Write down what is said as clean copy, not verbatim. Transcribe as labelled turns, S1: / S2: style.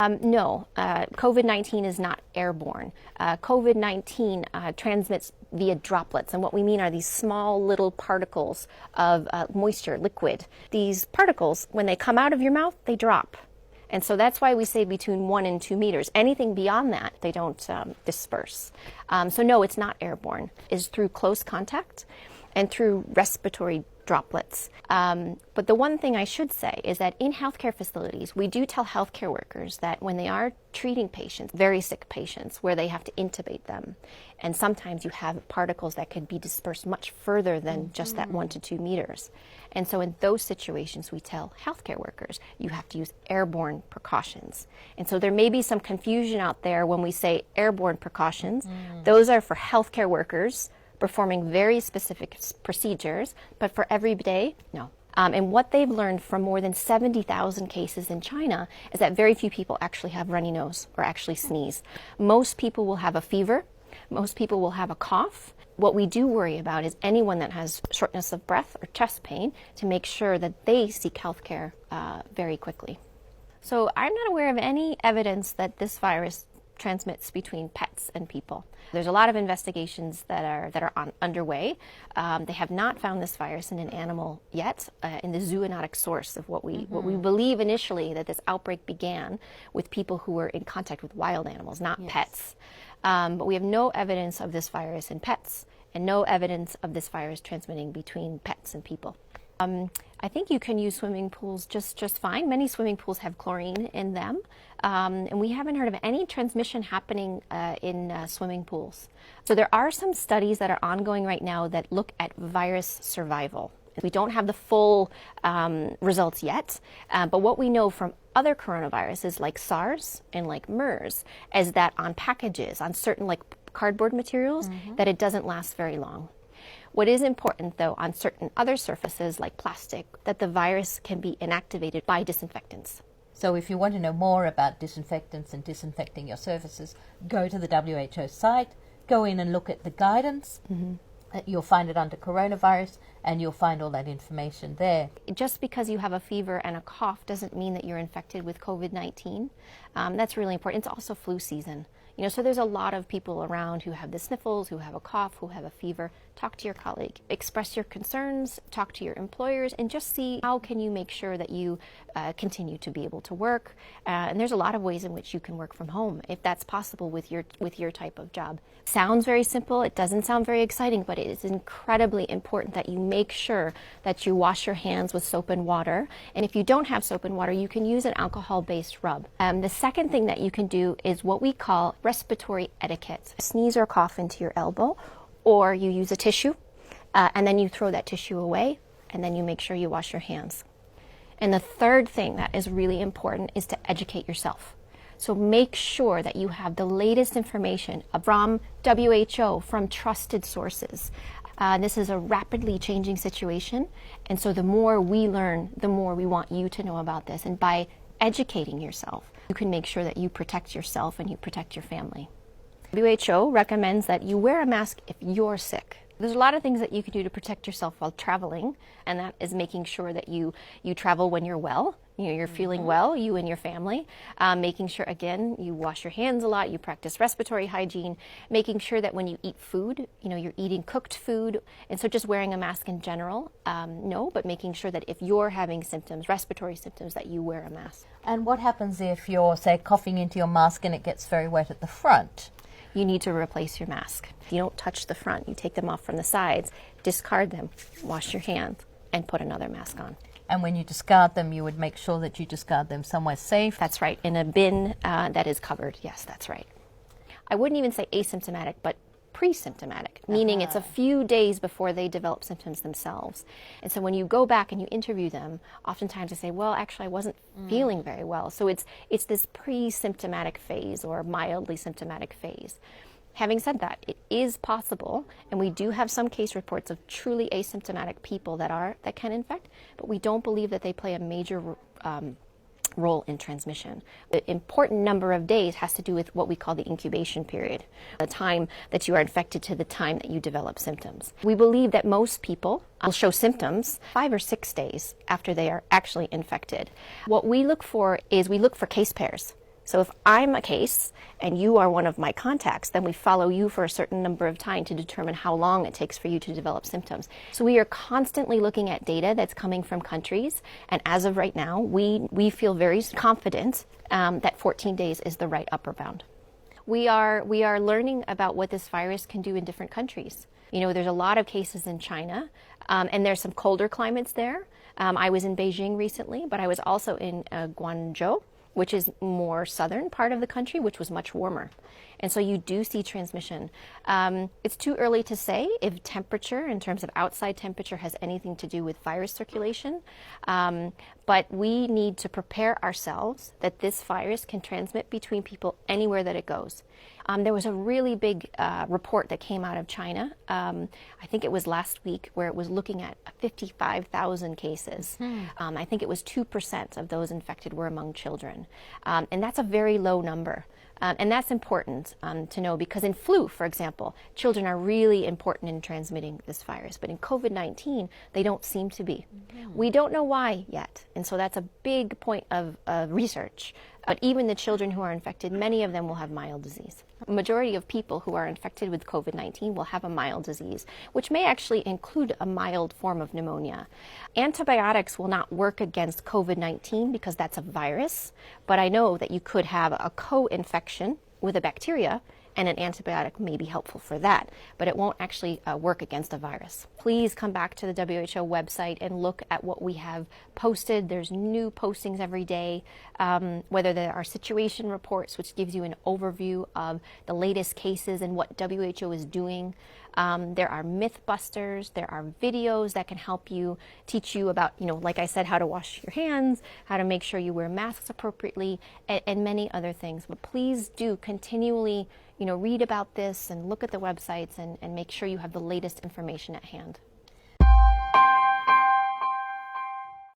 S1: No, COVID-19 is not airborne. COVID-19 transmits via droplets, and what we mean are these small little particles of moisture, liquid. These particles, when they come out of your mouth, they drop. And so that's why we say between 1 and 2 meters. Anything beyond that, they don't disperse. So no, it's not airborne. It's through close contact and through respiratory droplets. But the one thing I should say is that in healthcare facilities, we do tell healthcare workers that when they are treating patients, very sick patients, where they have to intubate them, and sometimes you have particles that could be dispersed much further than just that 1 to 2 meters. And so in those situations, we tell healthcare workers, you have to use airborne precautions. And so there may be some confusion out there when we say airborne precautions. Those are for healthcare workers performing very specific procedures, but for every day, no. And what they've learned from more than 70,000 cases in China is that very few people actually have runny nose or actually sneeze. Most people will have a fever. Most people will have a cough. What we do worry about is anyone that has shortness of breath or chest pain, to make sure that they seek health care very quickly. So I'm not aware of any evidence that this virus transmits between pets and people. There's a lot of investigations that are underway. They have not found this virus in an animal yet, in the zoonotic source of what we believe initially, that this outbreak began with people who were in contact with wild animals, not pets. But we have no evidence of this virus in pets, and no evidence of this virus transmitting between pets and people. I think you can use swimming pools just fine. Many swimming pools have chlorine in them, and we haven't heard of any transmission happening in swimming pools. So there are some studies that are ongoing right now that look at virus survival. We don't have the full results yet, but what we know from other coronaviruses like SARS and like MERS is that on packages, on certain like cardboard materials, that it doesn't last very long. What is important, though, on certain other surfaces like plastic, that the virus can be inactivated by disinfectants.
S2: So if you want to know more about disinfectants and disinfecting your surfaces, go to the WHO site, go in and look at the guidance. You'll find it under coronavirus, and you'll find all that information there.
S1: Just because you have a fever and a cough doesn't mean that you're infected with COVID-19. That's really important. It's also flu season. So there's a lot of people around who have the sniffles, who have a cough, who have a fever. Talk to your colleague, express your concerns, talk to your employers, and just see how can you make sure that you continue to be able to work. And there's a lot of ways in which you can work from home, if that's possible with your type of job. Sounds very simple. It doesn't sound very exciting, but it is incredibly important that you make sure that you wash your hands with soap and water. And if you don't have soap and water, you can use an alcohol-based rub. The second thing that you can do is what we call respiratory etiquette. Sneeze or cough into your elbow, or you use a tissue, and then you throw that tissue away, and then you make sure you wash your hands. And the third thing that is really important is to educate yourself. So make sure that you have the latest information from WHO, from trusted sources. This is a rapidly changing situation, and so the more we learn, the more we want you to know about this. And by educating yourself, you can make sure that you protect yourself and you protect your family. WHO recommends that you wear a mask if you're sick. There's a lot of things that you can do to protect yourself while traveling, and that is making sure that you travel when you're well. You're feeling well, you and your family. Making sure, again, you wash your hands a lot, you practice respiratory hygiene, making sure that when you eat food, you're eating cooked food. And so just wearing a mask in general, no, but making sure that if you're having symptoms, respiratory symptoms, that you wear a mask.
S2: And what happens if you're, say, coughing into your mask and it gets very wet at the front?
S1: You need to replace your mask. You don't touch the front, you take them off from the sides, discard them, wash your hands, and put another mask on.
S2: And when you discard them, you would make sure that you discard them somewhere safe?
S1: That's right, in a bin that is covered. Yes, that's right. I wouldn't even say asymptomatic, but pre-symptomatic, meaning it's a few days before they develop symptoms themselves. And so when you go back and you interview them, oftentimes they say, well, actually, I wasn't feeling very well. So it's this pre-symptomatic phase or mildly symptomatic phase. Having said that, it is possible, and we do have some case reports of truly asymptomatic people that can infect, but we don't believe that they play a major role in transmission. The important number of days has to do with what we call the incubation period, the time that you are infected to the time that you develop symptoms. We believe that most people will show symptoms 5 or 6 days after they are actually infected. What we look for is we look for case pairs. So if I'm a case and you are one of my contacts, then we follow you for a certain number of time to determine how long it takes for you to develop symptoms. So we are constantly looking at data that's coming from countries. And as of right now, we feel very confident that 14 days is the right upper bound. We are learning about what this virus can do in different countries. You know, there's a lot of cases in China, and there's some colder climates there. I was in Beijing recently, but I was also in Guangzhou, which is more southern part of the country, which was much warmer. And so you do see transmission. It's too early to say if temperature, in terms of outside temperature, has anything to do with virus circulation. But we need to prepare ourselves that this virus can transmit between people anywhere that it goes. There was a really big report that came out of China, I think it was last week, where it was looking at 55,000 cases. I think it was 2% of those infected were among children. And that's a very low number. And that's important to know, because in flu, for example, children are really important in transmitting this virus. But in COVID-19, they don't seem to be. We don't know why yet. And so that's a big point of research. But even the children who are infected, many of them will have mild disease. A majority of people who are infected with COVID-19 will have a mild disease, which may actually include a mild form of pneumonia. Antibiotics will not work against COVID-19 because that's a virus, but I know that you could have a co-infection with a bacteria, and an antibiotic may be helpful for that, but it won't actually work against a virus. Please come back to the WHO website and look at what we have posted. There's new postings every day, whether there are situation reports, which gives you an overview of the latest cases and what WHO is doing. There are myth busters, there are videos that can help you, teach you about, like I said, how to wash your hands, how to make sure you wear masks appropriately, and many other things. But please do continually, read about this and look at the websites and make sure you have the latest information at hand.